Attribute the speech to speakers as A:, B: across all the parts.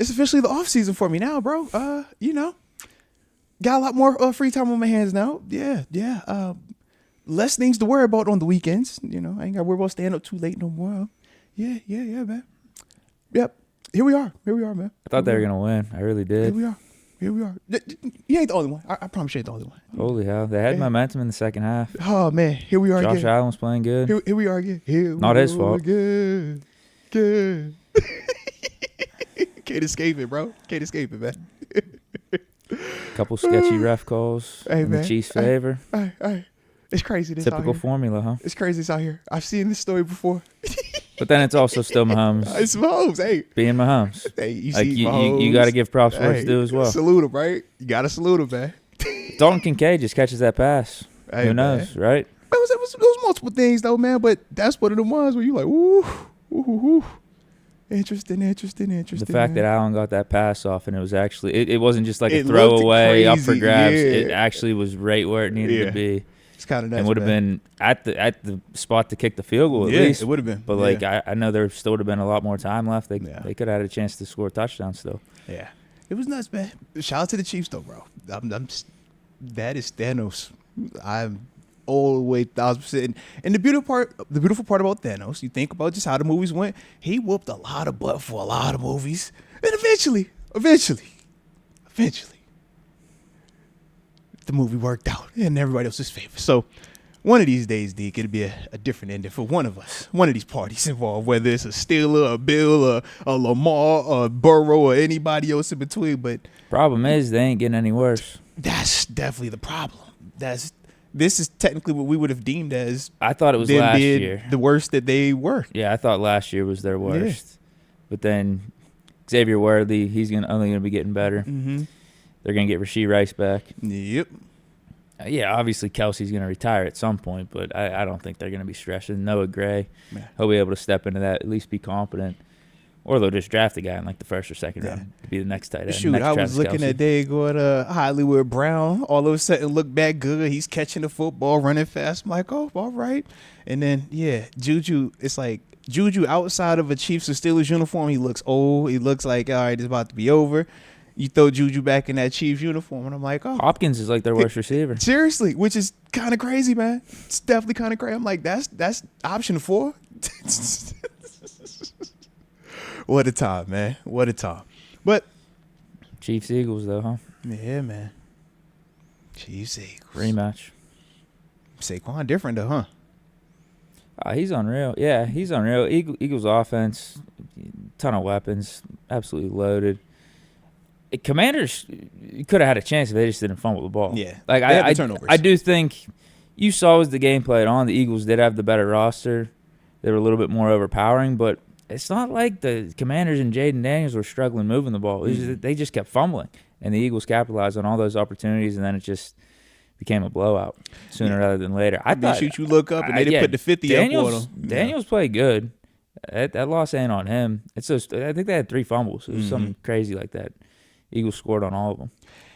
A: it's officially the off season for me now, bro. Got a lot more free time on my hands now. Yeah. Less things to worry about on the weekends. I ain't got to worry about staying up too late no more. Yeah, man. Yep. Here we are, man.
B: I thought they were going to win. I really did.
A: Here we are. You ain't the only one. I promise you ain't the only one.
B: Holy hell. They had momentum in the second half.
A: Oh, man. Here we are
B: Josh
A: again.
B: Allen was playing good.
A: Here we are again.
B: Not his fault.
A: Good. Can't escape it, bro. Can't escape it, man.
B: Couple sketchy ref calls in the Chiefs' favor.
A: Hey. It's crazy this
B: Typical
A: out here.
B: Formula, huh?
A: It's crazy this out here. I've seen this story before.
B: But then it's also still Mahomes.
A: It's Mahomes, hey.
B: Being Mahomes.
A: Hey, you
B: like
A: see Mahomes.
B: You got to give props where it's due as well.
A: Salute him, right? You got to salute him, man.
B: Dalton Kincaid just catches that pass.
A: Hey,
B: Who knows, right?
A: It was multiple things, though, man. But that's one of the ones where you like, ooh. Interesting.
B: The fact that Allen got that pass off and it was actually, it wasn't just like a throwaway up for grabs.
A: Yeah.
B: It actually was right where it needed to be.
A: It's kind of nice.
B: And would have been at the spot to kick the field goal at least.
A: It would have been.
B: But I know there still would have been a lot more time left. They could have had a chance to score a touchdown still.
A: Yeah, it was nuts, man. Shout out to the Chiefs though, bro. That is Thanos. I'm all the way 1,000%. And the beautiful part about Thanos, you think about just how the movies went. He whooped a lot of butt for a lot of movies, and eventually, the movie worked out in everybody else's favor. So one of these days, Deke, it'll be a different ending for one of us, one of these parties involved, whether it's a Steeler, a Bill, a Lamar, a Burrow, or anybody else in between. But
B: problem is they ain't getting any worse.
A: That's definitely the problem. This is technically what we would have deemed as.
B: I thought it was last year
A: the worst that they were.
B: Yeah, I thought last year was their worst. Yeah. But then Xavier Worthy, he's only going to be getting better.
A: Mm-hmm.
B: They're going to get Rasheed Rice back.
A: Yep.
B: Yeah, obviously Kelsey's going to retire at some point, but I don't think they're going to be stressing. Noah Gray, he'll be able to step into that, at least be competent. Or they'll just draft a guy in like the first or second round to be the next tight end.
A: Shoot, I was looking at they going Hollywood Brown. All of a sudden look back good. He's catching the football, running fast. I'm like, oh, all right. And then, Juju, it's like Juju outside of a Chiefs or Steelers uniform, he looks old. He looks like, all right, it's about to be over. You throw Juju back in that Chiefs uniform, and I'm like, oh. Hopkins
B: is like their worst receiver.
A: Seriously, which is kind of crazy, man. It's definitely kind of crazy. I'm like, that's option 4. What a time, man. What a time. But
B: Chiefs Eagles though, huh?
A: Yeah, man. Chiefs Eagles.
B: Rematch.
A: Saquon different though, huh?
B: He's unreal. Yeah, he's unreal. Eagles offense, ton of weapons, absolutely loaded. Commanders could have had a chance if they just didn't fumble the ball.
A: Yeah.
B: Like I do think you saw as the game played on, the Eagles did have the better roster. They were a little bit more overpowering, but it's not like the Commanders and Jaden Daniels were struggling moving the ball. They just kept fumbling, and the Eagles capitalized on all those opportunities, and then it just became a blowout sooner rather than later. I thought
A: you look up and they didn't put the 50 up on them.
B: Daniels played good. That loss ain't on him. I think they had 3 fumbles. It was something crazy like that. Eagles scored on all of them.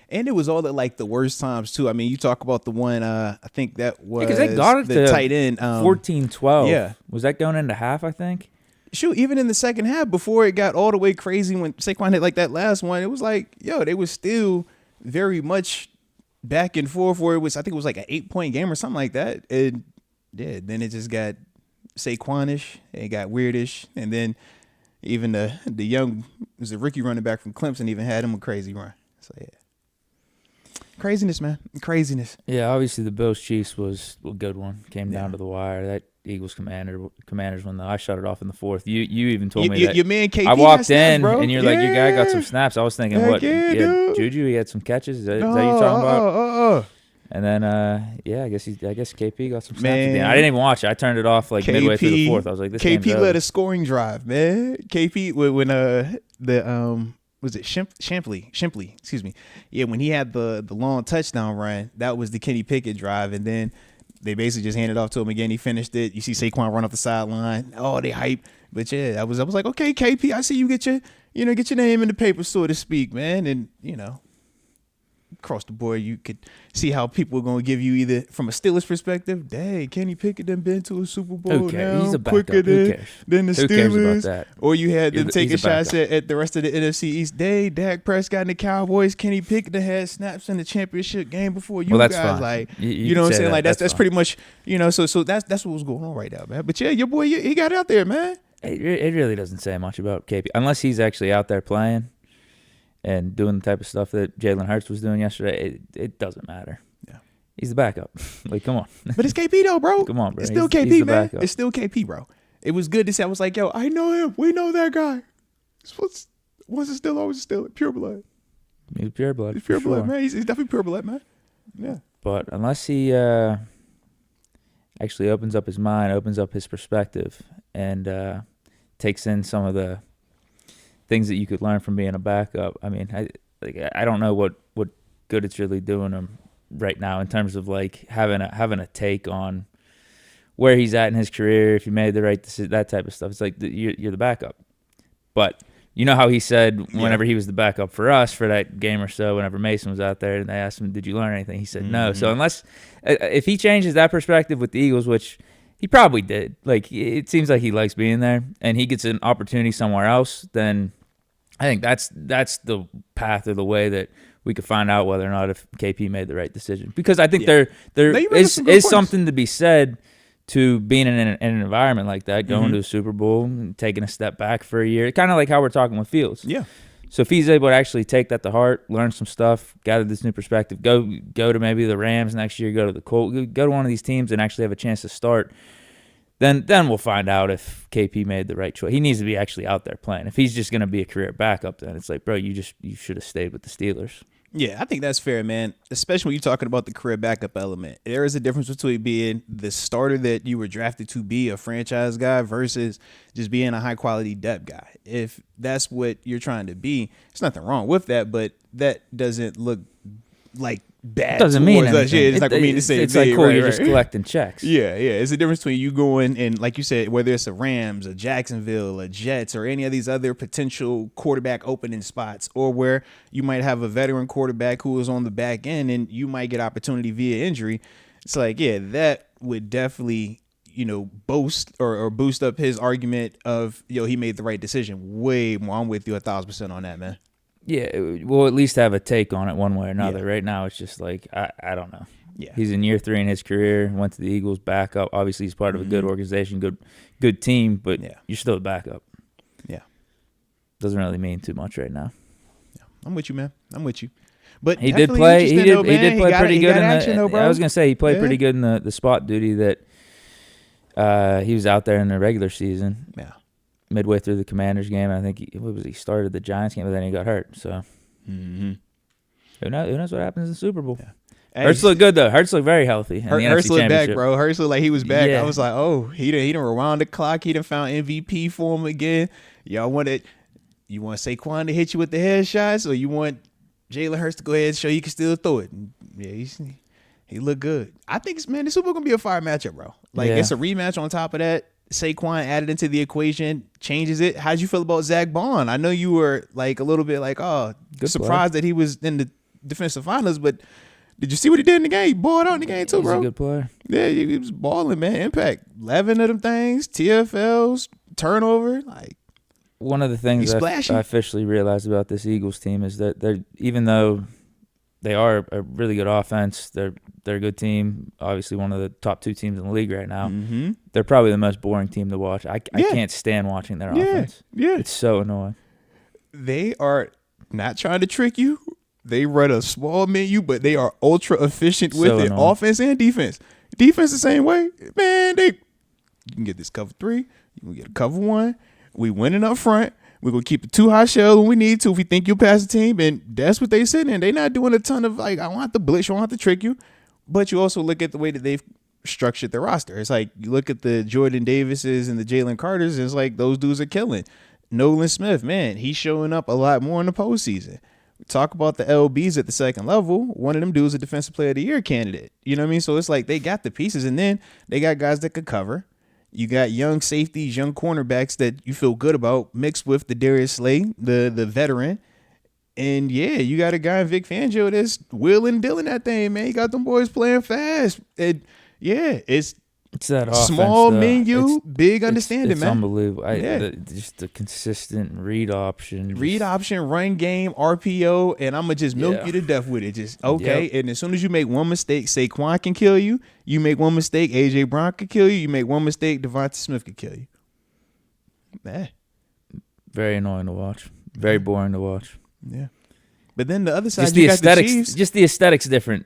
A: And it was all at like the worst times too. I mean, you talk about the one. I think that was
B: because they got it
A: the
B: to
A: tight end
B: 14-12.
A: Yeah,
B: was that going into half? I think.
A: Shoot, even in the second half, before it got all the way crazy when Saquon hit like that last one, it was like, they were still very much back and forth. Where I think it was like an 8-point game or something like that. And then it just got Saquonish. It got weirdish, and then even the young was a rookie running back from Clemson even had him a crazy run. So craziness, man, craziness.
B: Yeah, obviously the Bills Chiefs was a good one. Came down to the wire. That Eagles Commanders won. I shut it off in the 4th. You even told me that
A: your man KP.
B: I walked in
A: bro.
B: and you're like, your guy got some snaps. I was thinking, what? Juju, he had some catches. Is that you talking about? And then, I guess KP got some snaps. Man. I didn't even watch it. I turned it off like midway through the 4th. I was like, this game's over.
A: KP led a scoring drive, man. KP when was it Shimply? Excuse me. Yeah, when he had the long touchdown run, that was the Kenny Pickett drive, and then they basically just handed it off to him again. He finished it. You see Saquon run off the sideline. Oh, they hype. But I was like, okay, KP, I see you get your name in the paper, so to speak, man. And across the board, you could see how people are going to give you either from a Steelers perspective, dang, Kenny Pickett done been to a Super Bowl
B: Who cares?
A: now
B: He's a
A: quicker
B: backup. Who cares?
A: than the
B: Who
A: Steelers.
B: cares about that?
A: Or you had them
B: He's
A: taking
B: a
A: shots
B: backup.
A: at the rest of the NFC East. Dak Prescott and the Cowboys, Kenny Pickett that had snaps in the championship game before you
B: Well, that's
A: guys.
B: fine.
A: Like,
B: You
A: you know what I'm
B: say
A: saying?
B: that.
A: Like that's
B: fine.
A: pretty much, you know. So that's what was going on right now, man. But yeah, your boy, he got out there, man.
B: It really doesn't say much about KP unless he's actually out there playing and doing the type of stuff that Jalen Hurts was doing yesterday. It doesn't matter.
A: Yeah.
B: He's the backup. Like, come on.
A: But it's KP though, bro.
B: Come on, bro.
A: It's still
B: He's
A: KP,
B: the
A: man.
B: backup.
A: It's still KP, bro. It was good to say. I was like, yo, I know him. We know that guy. Once it's still, always still. Pure blood.
B: He's pure blood.
A: He's pure
B: for
A: blood,
B: sure.
A: man. He's definitely pure blood, man. Yeah.
B: But unless he actually opens up his mind, opens up his perspective, and takes in some of the things that you could learn from being a backup, I mean, I don't know what good it's really doing him right now in terms of like having a take on where he's at in his career, if he made the right decision, that type of stuff. It's like you're the backup. But you know how he said whenever he was the backup for us for that game or so, whenever Mason was out there and they asked him, did you learn anything? He said no. So if he changes that perspective with the Eagles, which he probably did, like it seems like he likes being there, and he gets an opportunity somewhere else, then I think that's the path or the way that we could find out whether or not if KP made the right decision. Because I think there is something to be said to being in an environment like that, going to a Super Bowl, and taking a step back for a year, kind of like how we're talking with Fields.
A: Yeah.
B: So if he's able to actually take that to heart, learn some stuff, gather this new perspective, go to maybe the Rams next year, go to the Colts, go to one of these teams and actually have a chance to start, then we'll find out if KP made the right choice. He needs to be actually out there playing. If he's just going to be a career backup, then it's like, bro, you should have stayed with the Steelers.
A: Yeah, I think that's fair, man. Especially when you're talking about the career backup element. There is a difference between being the starter that you were drafted to be, a franchise guy, versus just being a high quality depth guy. If that's what you're trying to be, there's nothing wrong with that, but that doesn't look like bad.
B: It doesn't mean anything.
A: Yeah, it's like we mean the same thing.
B: It's like, cool,
A: right,
B: you're
A: right.
B: just collecting checks.
A: Yeah. It's a difference between you going and, like you said, whether it's a Rams, a Jacksonville, a Jets, or any of these other potential quarterback opening spots, or where you might have a veteran quarterback who is on the back end and you might get opportunity via injury. It's like, yeah, that would definitely, boast or boost up his argument of, he made the right decision way more. I'm with you 1,000% on that, man.
B: Yeah, we'll at least have a take on it one way or another. Yeah. Right now, it's just like, I don't know.
A: Yeah,
B: he's in year 3 in his career, went to the Eagles, backup. Obviously, he's part of a good organization, good team, but you're still a backup.
A: Yeah.
B: Doesn't really mean too much right now.
A: Yeah. I'm with you, man. I'm with you. But
B: he did play. He did play pretty good. I was gonna say he played pretty good in the spot duty that he was out there in the regular season.
A: Yeah.
B: Midway through the Commanders game, I think he started the Giants game, but then he got hurt. So who knows what happens in the Super Bowl? Yeah. Hey, Hurts looked good though. Hurts looked very healthy.
A: Hurts looked back, bro. Hurts looked like he was back. Yeah. I was like, oh, he done rewound the clock. He done found MVP for him again. You want Saquon to hit you with the headshots, or you want Jalen Hurts to go ahead and show you can still throw it? And he looked good. I think the Super Bowl gonna be a fire matchup, bro. Like it's a rematch on top of that. Saquon added into the equation, changes it. How'd you feel about Zach Bond? I know you were like a little bit like, good surprised that he was in the defensive finals, but did you see what he did in the game? He balled out in the game too, bro.
B: He's a good player.
A: Yeah, he was balling, man. Impact. 11 of them things, TFLs, turnover. Like,
B: one of the things I officially realized about this Eagles team is that they're, even though they are a really good offense, they're a good team. Obviously, one of the top 2 teams in the league right now.
A: Mm-hmm.
B: They're probably the most boring team to watch. I can't stand watching their offense. Yeah, it's so annoying.
A: They are not trying to trick you. They run a small menu, but they are ultra efficient with it, offense and defense. Defense the same way, man. You can get this cover 3, you can get a cover 1. We winning up front. We're going to keep the 2 high shells when we need to if we think you'll pass the team. And that's what they sitting in. They're not doing a ton of, like, I want to blitz, I want to trick you. But you also look at the way that they've structured their roster. It's like you look at the Jordan Davises and the Jalen Carters, and it's like those dudes are killing. Nolan Smith, man, he's showing up a lot more in the postseason. We talk about the LBs at the second level. One of them dudes a Defensive Player of the Year candidate. You know what I mean? So it's like they got the pieces, and then they got guys that could cover. You got young safeties, young cornerbacks that you feel good about, mixed with the Darius Slay, the veteran. And yeah, you got a guy in Vic Fangio that's wheeling and dealing that thing, man. You got them boys playing fast. It's
B: that offense,
A: small
B: though.
A: menu, big understanding,
B: it's
A: man.
B: Unbelievable.
A: Yeah.
B: Just the consistent read option.
A: Run game, RPO, and I'm going to just milk you to death with it. Just, okay.
B: Yep.
A: And as soon as you make one mistake, Saquon can kill you. You make one mistake, A.J. Brown can kill you. You make one mistake, Devonta Smith can kill you. Man.
B: Very annoying to watch. Very boring to watch.
A: Yeah. But then the other side,
B: Just
A: you
B: the
A: got
B: aesthetics.
A: the Chiefs.
B: Just the aesthetics different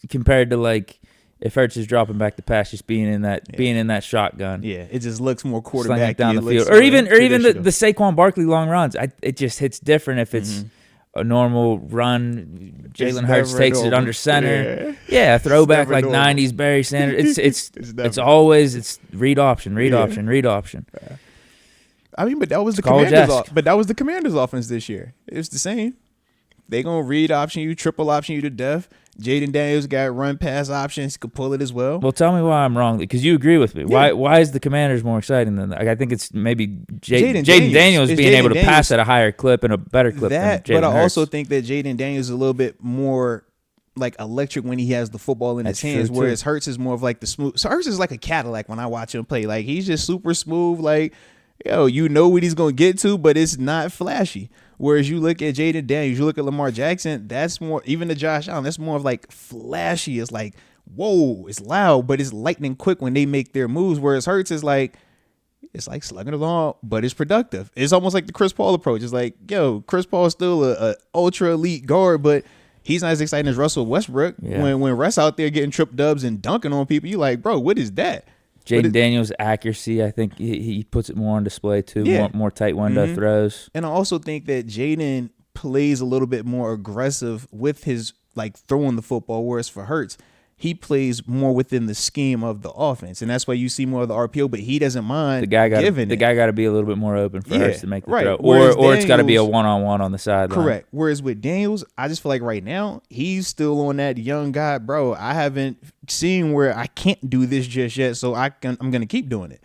B: compared to like if Hurts is dropping back to pass, just being in that shotgun.
A: Yeah, it just looks more
B: Slinging
A: quarterback
B: it down the field, or even the
A: traditional.
B: Saquon Barkley long runs. It just hits different if it's a normal run. Jalen Hurts takes it under center. Yeah, throwback like normal. 90s Barry Sanders. It's always read option.
A: I mean, but that was the Commanders' offense this year. It's the same. They gonna read option you, triple option you to death. Jaden Daniels got run pass options, could pull it as well.
B: Well, tell me why I'm wrong, because you agree with me. Yeah. Why is the Commanders more exciting than that? I think it's maybe Jaden Daniels being able to pass at a higher clip and a better clip than Jalen
A: But I
B: Hurts.
A: also think that Jaden Daniels is a little bit more like electric when he has the football in his hands, whereas Hurts is more of like the smooth. So Hurts is like a Cadillac when I watch him play. Like he's just super smooth. Like, you know what he's gonna get to, but it's not flashy. Whereas you look at Jaden Daniels, you look at Lamar Jackson, that's more, even to Josh Allen, that's more of like flashy. It's like, whoa, it's loud, but it's lightning quick when they make their moves. Whereas Hurts is like, it's like slugging along, but it's productive. It's almost like the Chris Paul approach. It's like, Chris Paul is still a ultra elite guard, but he's not as exciting as Russell Westbrook. Yeah. When Russ out there getting trip dubs and dunking on people, you like, bro, what is that?
B: Jaden Daniels' accuracy, I think he puts it more on display too. Yeah. More tight window throws.
A: And I also think that Jaden plays a little bit more aggressive with his like throwing the football, whereas for Hurts, he plays more within the scheme of the offense, and that's why you see more of the RPO. But he doesn't mind giving it.
B: The guy got to be a little bit more open for Hurts to make the throw, or it's got to be a one-on-one on the sideline.
A: Correct. Whereas with Daniels, I just feel like right now he's still on that young guy, bro. I haven't seen where I can't do this just yet, so I'm gonna keep doing it.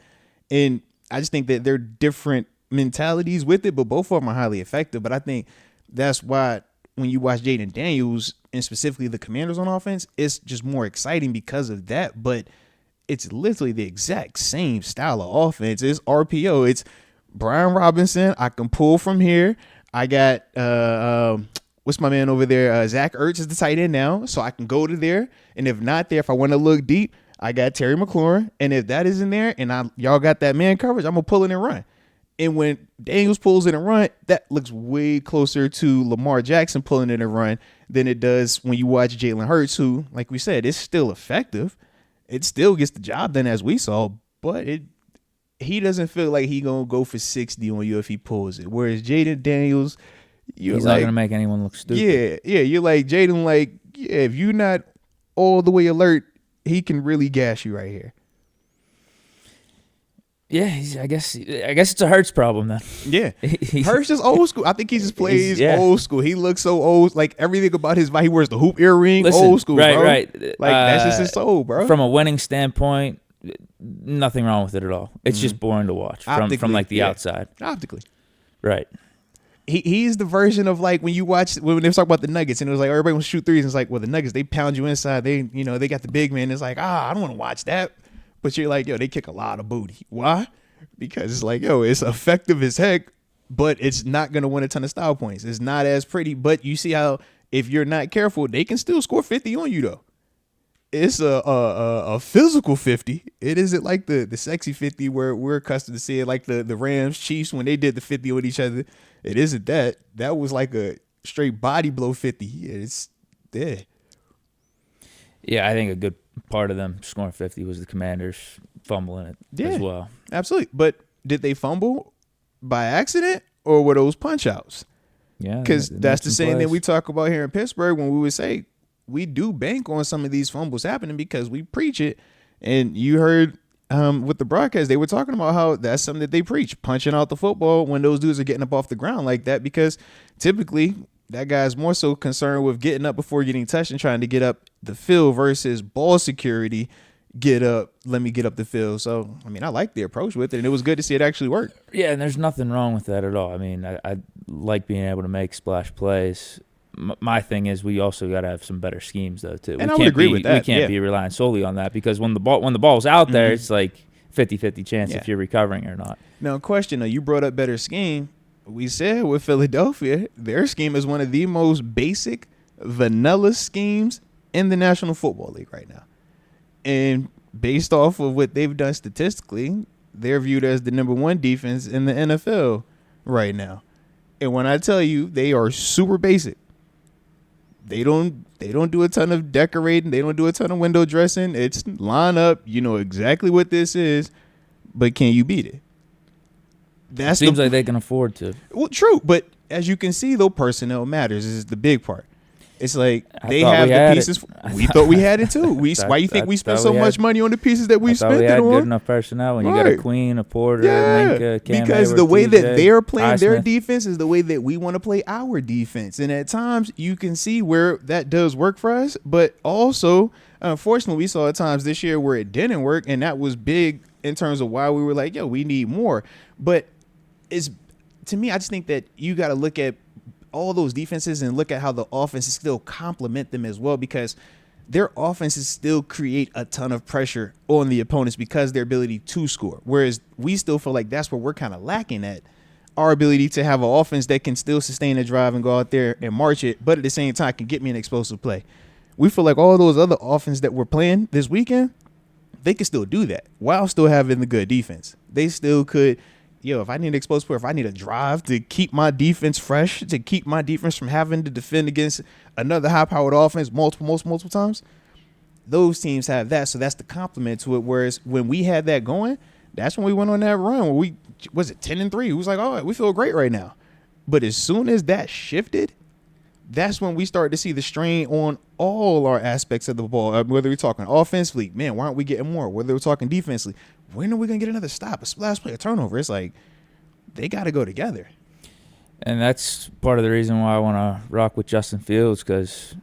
A: And I just think that they're different mentalities with it, but both of them are highly effective. But I think that's why when you watch Jaden Daniels and specifically the Commanders on offense, it's just more exciting because of that. But it's literally the exact same style of offense. It's RPO. It's Brian Robinson. I can pull from here. I got what's my man over there? Zach Ertz is the tight end now, so I can go to there. And if not there, if I want to look deep, I got Terry McLaurin. And if that isn't there, and y'all got that man coverage, I'm gonna pull it and run. And when Daniels pulls it and run, that looks way closer to Lamar Jackson pulling it and run than it does when you watch Jalen Hurts, who, like we said, is still effective. It still gets the job done as we saw, but he doesn't feel like he gonna go for 60 on you if he pulls it. Whereas Jaden Daniels,
B: he's not gonna make anyone look stupid.
A: Yeah, you're like Jaden, like if you're not all the way alert, he can really gas you right here.
B: Yeah, I guess it's a Hurts problem then.
A: Yeah, Hurts is old school. I think he just plays old school. He looks so old. Like everything about his body, he wears the hoop earring.
B: Listen,
A: old school, bro.
B: Right.
A: Like that's just his soul, bro.
B: From a winning standpoint, nothing wrong with it at all. It's just boring to watch from like the outside.
A: Optically,
B: right.
A: He's the version of like when they was talking about the Nuggets and it was like everybody wants to shoot threes. And it's like, well, the Nuggets, they pound you inside. They got the big man. It's like, I don't want to watch that. But you're like, they kick a lot of booty. Why? Because it's like, it's effective as heck, but it's not going to win a ton of style points. It's not as pretty, but you see how if you're not careful, they can still score 50 on you, though. It's a physical 50. It isn't like the sexy 50 where we're accustomed to seeing like the Rams, Chiefs when they did the 50 with each other. It isn't that. That was like a straight body blow 50. It's there.
B: Yeah, I think a good part of them scoring 50 was the Commanders fumbling it as well.
A: Absolutely. But did they fumble by accident or were those punch outs?
B: Yeah.
A: Because that's the same thing we talk about here in Pittsburgh when we would say we do bank on some of these fumbles happening because we preach it. And you heard with the broadcast, they were talking about how that's something that they preach, punching out the football when those dudes are getting up off the ground like that, because typically that guy's more so concerned with getting up before getting touched and trying to get up the field versus ball security, get up, let me get up the field. So, I mean, I like the approach with it, and it was good to see it actually work.
B: Yeah, and there's nothing wrong with that at all. I mean, I like being able to make splash plays. My thing is we also got to have some better schemes, though, too.
A: And I would agree with that.
B: We can't be relying solely on that because when the ball's out there, it's like 50-50 chance
A: Yeah.
B: if you're recovering or not.
A: Now, question, though, you brought up better scheme. We said with Philadelphia, their scheme is one of the most basic vanilla schemes in the National Football League right now. And based off of what they've done statistically, they're viewed as the number one defense in the NFL right now. And when I tell you they are super basic, they don't do a ton of decorating. They don't do a ton of window dressing. It's line up. You know exactly what this is, but can you beat it? That
B: Seems like they can afford to.
A: Well, true, but as you can see, though, personnel matters. This is the big part. It's like they have the pieces. We thought we had it too. Why you think we spent so much money on the pieces that we spent it on?
B: We had good enough personnel when you got a Queen, a Porter, Minka, Cam
A: because
B: Hayward,
A: the way
B: TJ,
A: that they're playing their
B: Smith.
A: defense is the way that we want to play our defense, and at times you can see where that does work for us. But also, unfortunately, we saw at times this year where it didn't work, and that was big in terms of why we were like, "Yo, we need more." But to me, I just think that you got to look at all those defenses and look at how the offenses still complement them as well, because their offenses still create a ton of pressure on the opponents because their ability to score. Whereas we still feel like that's where we're kind of lacking at, our ability to have an offense that can still sustain a drive and go out there and march it, but at the same time can get me an explosive play. We feel like all those other offenses that we're playing this weekend, they can still do that while still having the good defense. They still could. If I need an explosive play, if I need a drive to keep my defense fresh, to keep my defense from having to defend against another high-powered offense multiple times, those teams have that. So that's the complement to it. Whereas when we had that going, that's when we went on that run where was it 10-3? It was like, all right, we feel great right now. But as soon as that shifted, that's when we started to see the strain on all our aspects of the ball. Whether we're talking offensively, man, why aren't we getting more? Whether we're talking defensively, when are we going to get another stop, a splash play, a turnover? It's like they got to go together.
B: And that's part of the reason why I want to rock with Justin Fields, because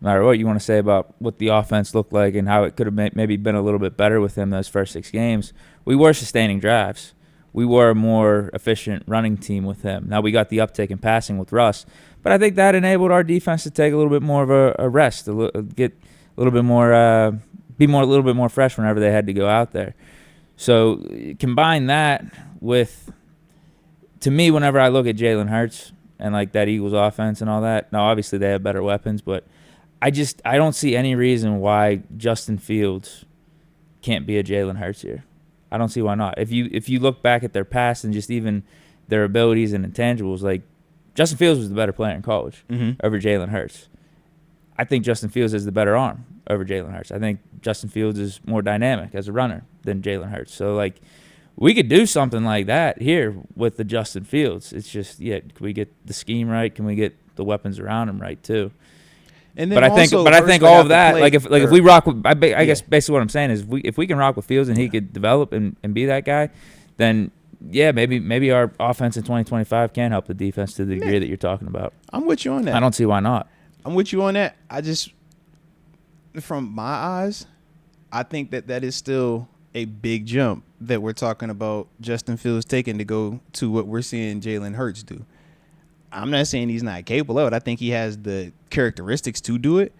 B: no matter what you want to say about what the offense looked like and how it could have maybe been a little bit better with him those first 6 games, we were sustaining drives. We were a more efficient running team with him. Now we got the uptick in passing with Russ, but I think that enabled our defense to take a little bit more of a rest, get a little bit more, a little bit more fresh whenever they had to go out there. So combine that with, to me, whenever I look at Jalen Hurts and like that Eagles offense and all that, now obviously they have better weapons, but I don't see any reason why Justin Fields can't be a Jalen Hurts here. I don't see why not. If you look back at their past and just even their abilities and intangibles, like Justin Fields was the better player in college over Jalen Hurts. I think Justin Fields has the better arm over Jalen Hurts. I think Justin Fields is more dynamic as a runner than Jalen Hurts. So, like, we could do something like that here with the Justin Fields. It's just, can we get the scheme right? Can we get the weapons around him right too? And then I think all of that, if we rock with, I guess basically what I'm saying is if we can rock with Fields and he could develop and be that guy, then maybe our offense in 2025 can help the defense to the degree that you're talking about.
A: I'm with you on that.
B: I don't see why not.
A: I'm with you on that. I just, from my eyes, I think that is still a big jump that we're talking about Justin Fields taking to go to what we're seeing Jalen Hurts do. I'm not saying he's not capable of it. I think he has the characteristics to do it,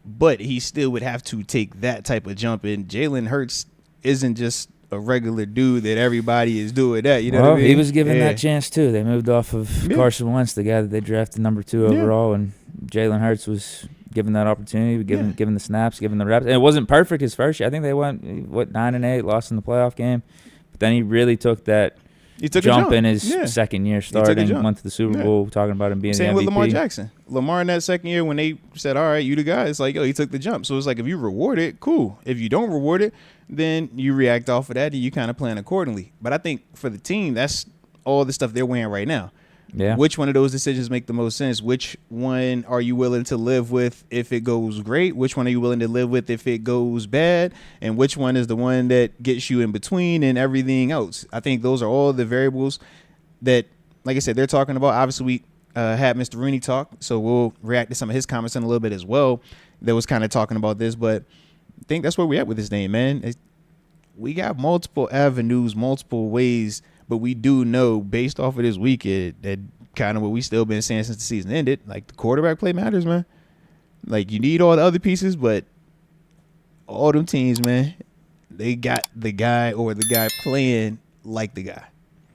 A: but he still would have to take that type of jump. And Jalen Hurts isn't just a regular dude that everybody is doing that. You know what I mean?
B: He was given that chance too. They moved off of Carson Wentz, the guy that they drafted number 2 overall, and Jalen Hurts was given that opportunity, given the snaps, given the reps. And it wasn't perfect his first year. I think they went 9-8, lost in the playoff game, but then he really took that. He took jump in his second year starting, went to the Super Bowl, talking about him being the MVP.
A: Same with Lamar Jackson. Lamar in that second year when they said, all right, you the guy, it's like, he took the jump. So it's like if you reward it, cool. If you don't reward it, then you react off of that and you kind of plan accordingly. But I think for the team, that's all the stuff they're wearing right now. Yeah. Which one of those decisions make the most sense? Which one are you willing to live with if it goes great? Which one are you willing to live with if it goes bad? And which one is the one that gets you in between and everything else? I think those are all the variables that, like I said, they're talking about. Obviously, we had Mr. Rooney talk, so we'll react to some of his comments in a little bit as well that was kind of talking about this. But I think that's where we at with this thing, man. We got multiple avenues, multiple ways, but we do know based off of this weekend that kind of what we still been saying since the season ended, like the quarterback play matters, man. Like you need all the other pieces, but all them teams, man, they got the guy or the guy playing like the guy.